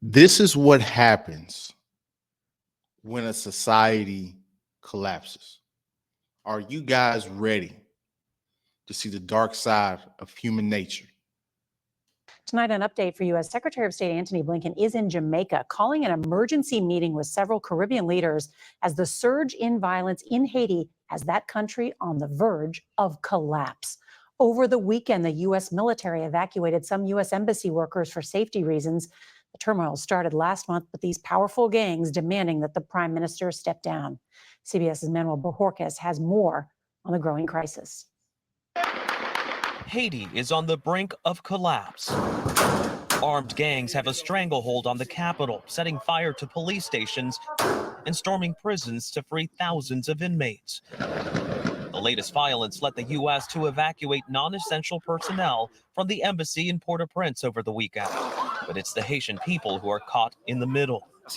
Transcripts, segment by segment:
This is what happens when a society collapses. Are you guys ready to see the dark side of human nature? Tonight, an update for you as Secretary of State Antony Blinken is in Jamaica, calling an emergency meeting with several Caribbean leaders as the surge in violence in Haiti has that country on the verge of collapse. Over the weekend, the U.S. military evacuated some U.S. embassy workers for safety reasons. The turmoil started last month with these powerful gangs demanding that the prime minister step down. CBS's Manuel Bojorquez has more on the growing crisis. Haiti is on the brink of collapse. Armed gangs have a stranglehold on the capital, setting fire to police stations and storming prisons to free thousands of inmates. The latest violence led the U.S. to evacuate non-essential personnel from the embassy in Port-au-Prince over the weekend. But it's the Haitian people who are caught in the middle. The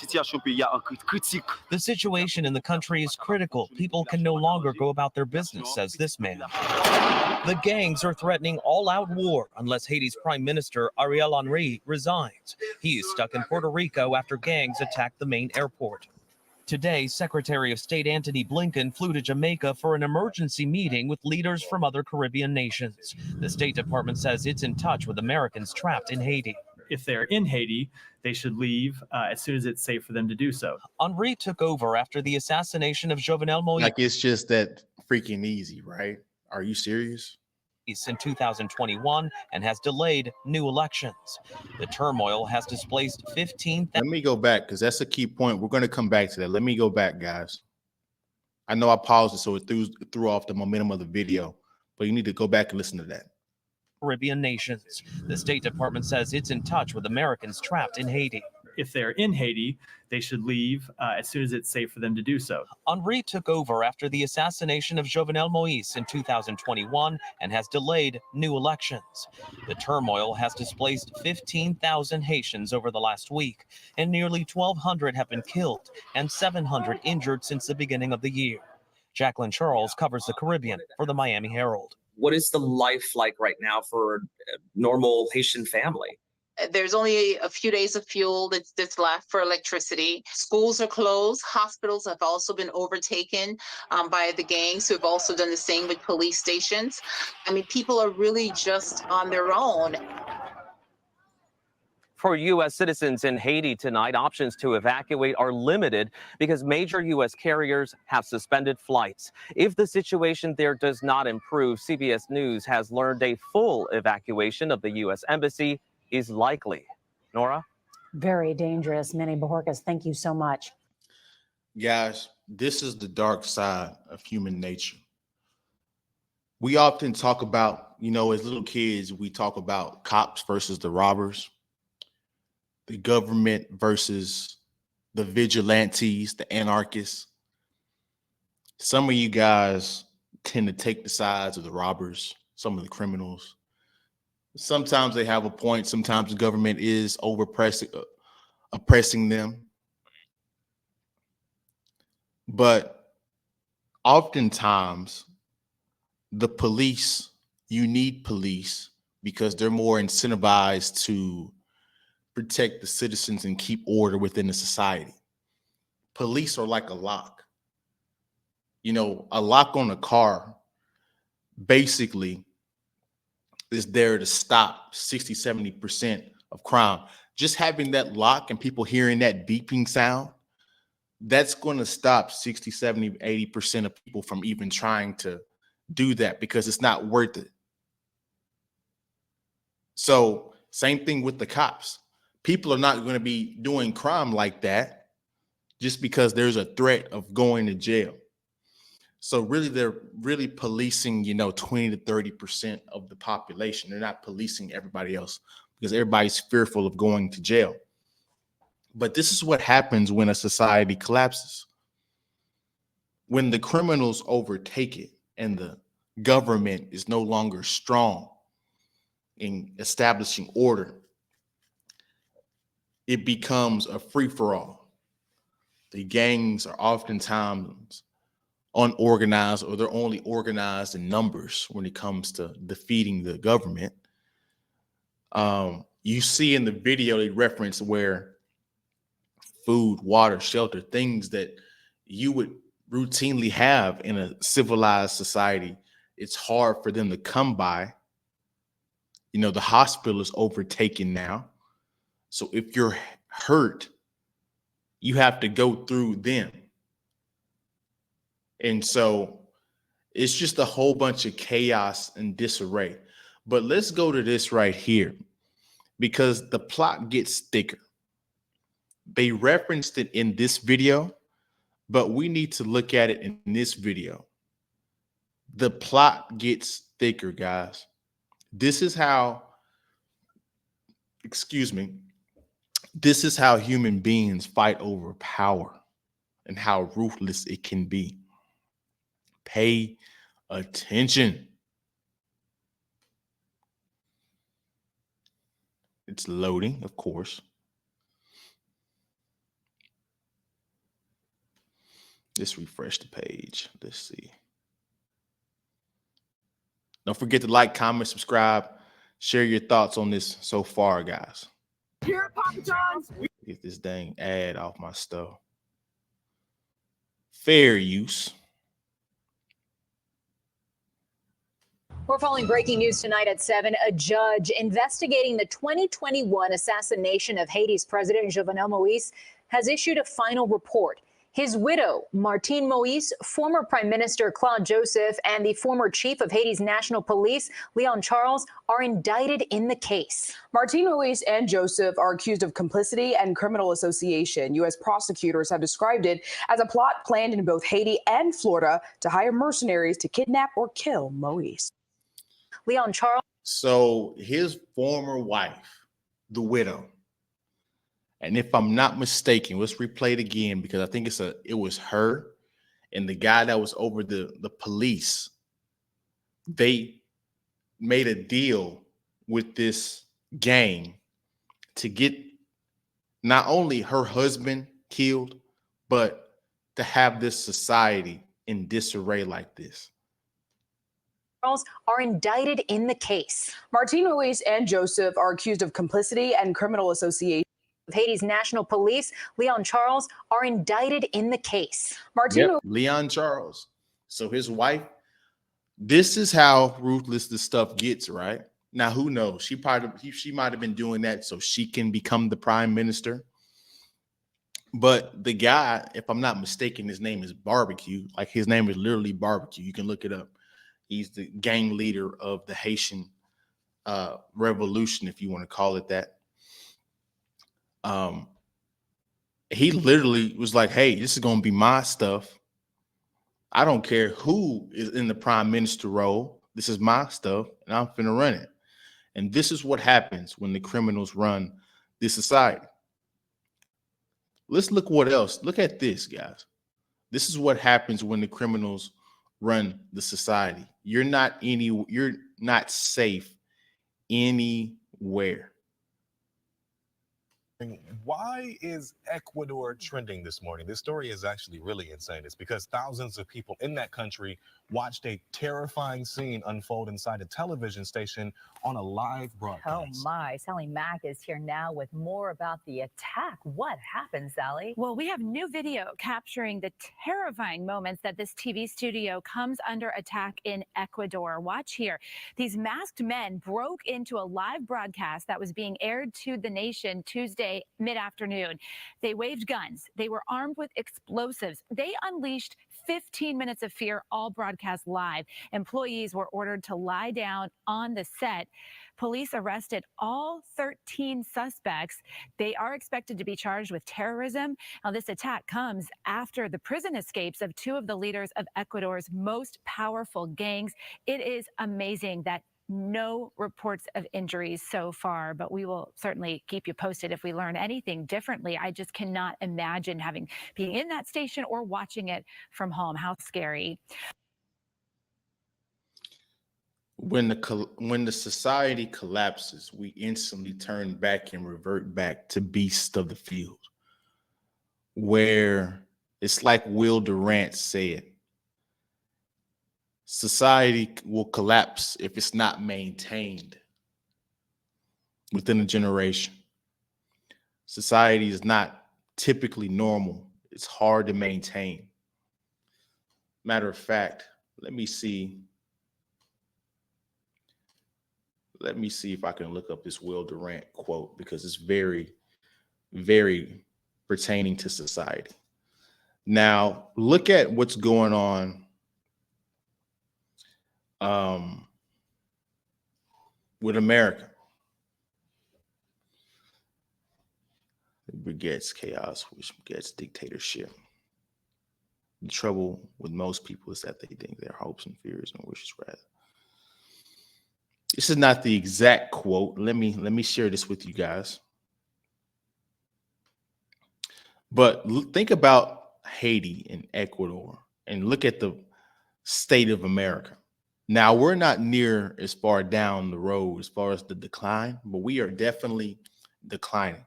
situation in the country is critical. People can no longer go about their business, says this man. The gangs are threatening all-out war unless Haiti's Prime Minister Ariel Henry resigns. He is stuck in Puerto Rico after gangs attacked the main airport. Today, Secretary of State Antony Blinken flew to Jamaica for an emergency meeting with leaders from other Caribbean nations. The State Department says it's in touch with Americans trapped in Haiti. If they're in Haiti, they should leave as soon as it's safe for them to do so. Henry took over after the assassination of Jovenel Moïse. Like, it's just that freaking easy, right? Are you serious? In 2021 and has delayed new elections. The turmoil has displaced 15,000. Let me go back because that's a key point. We're going to come back to that. Let me go back, guys. I know I paused it, so it threw off the momentum of the video, but you need to go back and listen to that. Caribbean nations. The State Department says it's in touch with Americans trapped in Haiti. If they're in Haiti, they should leave as soon as it's safe for them to do so. Henry took over after the assassination of Jovenel Moïse in 2021 and has delayed new elections. The turmoil has displaced 15,000 Haitians over the last week, and nearly 1,200 have been killed and 700 injured since the beginning of the year. Jacqueline Charles covers the Caribbean for the Miami Herald. What is the life like right now for a normal Haitian family? There's only a few days of fuel that's left for electricity. Schools are closed. Hospitals have also been overtaken by the gangs who have also done the same with police stations. I mean, people are really just on their own. For U.S. citizens in Haiti tonight, options to evacuate are limited because major U.S. carriers have suspended flights. If the situation there does not improve, CBS News has learned a full evacuation of the U.S. Embassy is likely. Nora? Very dangerous. Manny Bojorquez, thank you so much. Guys, this is the dark side of human nature. We often talk about, as little kids, we talk about cops versus the robbers, the government versus the vigilantes, the anarchists. Some of you guys tend to take the sides of the robbers, some of the criminals. Sometimes they have a point. Sometimes the government is oppressing them. But oftentimes, the police, you need police because they're more incentivized to protect the citizens and keep order within the society. Police are like a lock. A lock on a car basically is there to stop 60-70% of crime. Just having that lock and people hearing that beeping sound, that's going to stop 60, 70, 80% of people from even trying to do that because it's not worth it. So same thing with the cops. People are not going to be doing crime like that just because there's a threat of going to jail. So really, they're really policing, 20 to 30% of the population. They're not policing everybody else because everybody's fearful of going to jail. But this is what happens when a society collapses. When the criminals overtake it and the government is no longer strong in establishing order, it becomes a free-for-all. The gangs are oftentimes unorganized, or they're only organized in numbers when it comes to defeating the government. You see in the video they reference where food, water, shelter, things that you would routinely have in a civilized society. It's hard for them to come by. You know, the hospital is overtaken now. So if you're hurt, you have to go through them. And so it's just a whole bunch of chaos and disarray. But let's go to this right here, because the plot gets thicker. They referenced it in this video, but we need to look at it in this video. The plot gets thicker, guys. This is how, this is how human beings fight over power and how ruthless it can be. Pay attention. It's loading, of course. Let's refresh the page. Let's see. Don't forget to like, comment, subscribe, share your thoughts on this so far, guys. Here at Papa John's, Get this dang ad off my stuff. Fair use. We're following breaking news tonight at 7. A judge investigating the 2021 assassination of Haiti's President Jovenel Moïse has issued a final report. His widow, Martine Moïse, former Prime Minister Claude Joseph, and the former chief of Haiti's National Police, Leon Charles, are indicted in the case. Martine Moïse and Joseph are accused of complicity and criminal association. U.S. prosecutors have described it as a plot planned in both Haiti and Florida to hire mercenaries to kidnap or kill Moïse. Leon Charles. So his former wife, the widow, and if I'm not mistaken, let's replay it again, because I think it was her and the guy that was over the police. They made a deal with this gang to get not only her husband killed, but to have this society in disarray like this. Are indicted in the case. Martine Moïse and Joseph are accused of complicity and criminal association. Haiti's National Police, Leon Charles, are indicted in the case. Leon Charles. So his wife, this is how ruthless this stuff gets, right? Now, who knows? She might have been doing that so she can become the prime minister. But the guy, if I'm not mistaken, his name is Barbecue. Like, his name is literally Barbecue. You can look it up. He's the gang leader of the Haitian revolution, if you want to call it that. He literally was like, hey, this is going to be my stuff. I don't care who is in the prime minister role. This is my stuff, and I'm finna run it. And this is what happens when the criminals run this society. Let's look what else. Look at this, guys. This is what happens when the criminals run the society. You're not safe anywhere. Why is Ecuador trending this morning? This story is actually really insane. It's because thousands of people in that country watched a terrifying scene unfold inside a television station on a live broadcast. Oh my, Sally Mack is here now with more about the attack. What happened, Sally? Well, we have new video capturing the terrifying moments that this TV studio comes under attack in Ecuador. Watch here. These masked men broke into a live broadcast that was being aired to the nation Tuesday mid-afternoon. They waved guns. They were armed with explosives. They unleashed 15 minutes of fear, all broadcast live. Employees were ordered to lie down on the set. Police arrested all 13 suspects. They are expected to be charged with terrorism. Now, this attack comes after the prison escapes of two of the leaders of Ecuador's most powerful gangs. It is amazing that no reports of injuries so far, but we will certainly keep you posted if we learn anything differently. I just cannot imagine being in that station or watching it from home. How scary. When the society collapses, we instantly turn back and revert back to beasts of the field, where it's like Will Durant said, society will collapse if it's not maintained within a generation. Society is not typically normal. It's hard to maintain. Matter of fact, let me see. Let me see if I can look up this Will Durant quote, because it's very, very pertaining to society. Now, look at what's going on with America. It begets chaos, which begets dictatorship. The trouble with most people is that they think their hopes and fears and wishes rather. This is not the exact quote. Let me share this with you guys. But think about Haiti and Ecuador and look at the state of America. Now, we're not near as far down the road as far as the decline, but we are definitely declining.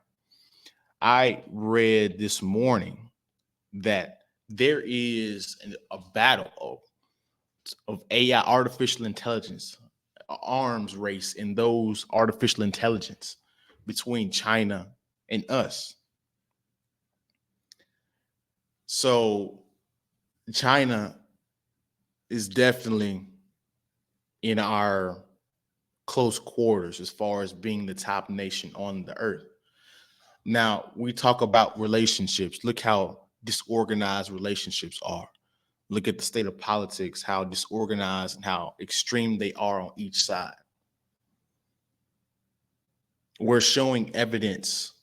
I read this morning that there is a battle of AI, artificial intelligence, arms race in those artificial intelligence between China and us. So China is definitely in our close quarters as far as being the top nation on the earth. Now, we talk about relationships. Look how disorganized relationships are. Look at the state of politics, how disorganized and how extreme they are on each side. We're showing evidence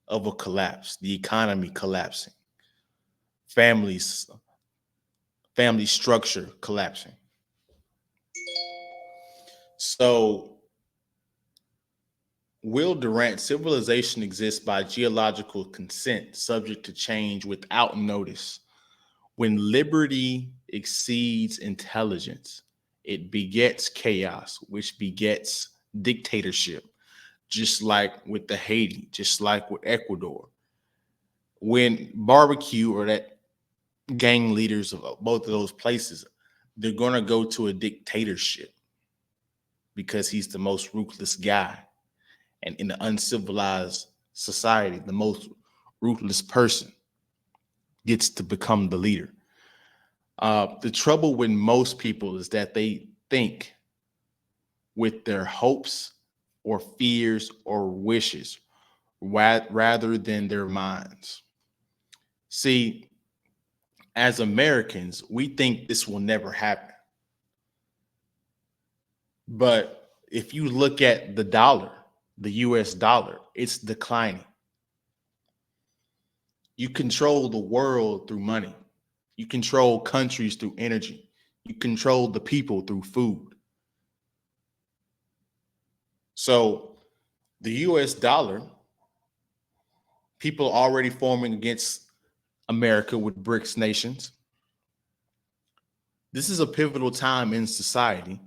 of a collapse, the economy collapsing, family structure collapsing. So, Will Durant, civilization exists by geological consent, subject to change without notice. When liberty exceeds intelligence, it begets chaos, which begets dictatorship, just like with the Haiti, just like with Ecuador. When barbecue or that gang leaders of both of those places, they're going to go to a dictatorship because he's the most ruthless guy. And in the uncivilized society, the most ruthless person gets to become the leader. The trouble with most people is that they think with their hopes or fears or wishes rather than their minds. See, as Americans, we think this will never happen. But if you look at the dollar, the US dollar, it's declining. You control the world through money. You control countries through energy. You control the people through food. So the US dollar, people already forming against America with BRICS nations. This is a pivotal time in society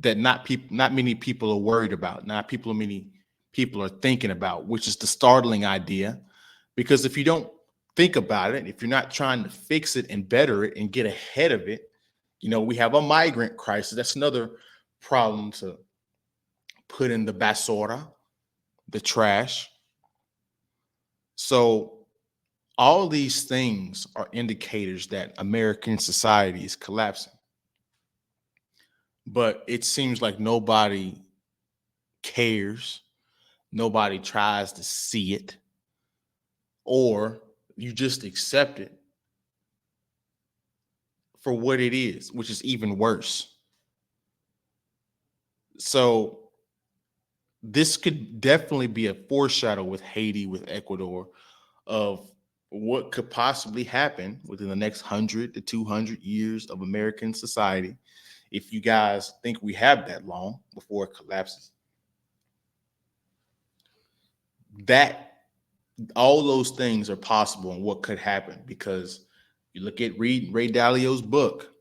that not many people are worried about, many people are thinking about, which is the startling idea. Because if you don't think about it, if you're not trying to fix it and better it and get ahead of it, we have a migrant crisis. That's another problem to put in the basura, the trash. So all these things are indicators that American society is collapsing. But it seems like nobody cares. Nobody tries to see it. Or you just accept it for what it is, which is even worse. So this could definitely be a foreshadow with Haiti, with Ecuador, of what could possibly happen within the next 100 to 200 years of American society, if you guys think we have that long before it collapses. That all those things are possible and what could happen, because you look at Ray Dalio's book.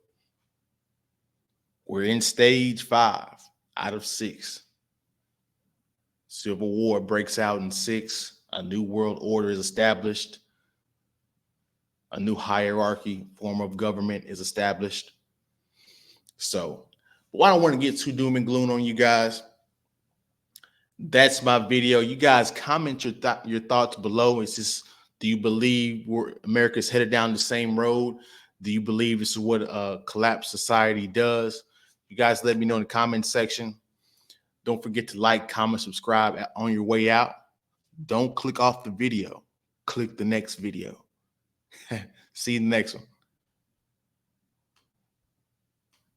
We're in stage 5 out of 6. Civil war breaks out in 6. A new world order is established. A new hierarchy form of government is established. So, I don't want to get too doom and gloom on you guys. That's my video. You guys comment your thoughts below. Is this Do you believe America's headed down the same road? Do you believe this is what a collapsed society does? You guys let me know in the comment section. Don't forget to like, comment, subscribe on your way out. Don't click off the video. Click the next video. See you in the next one.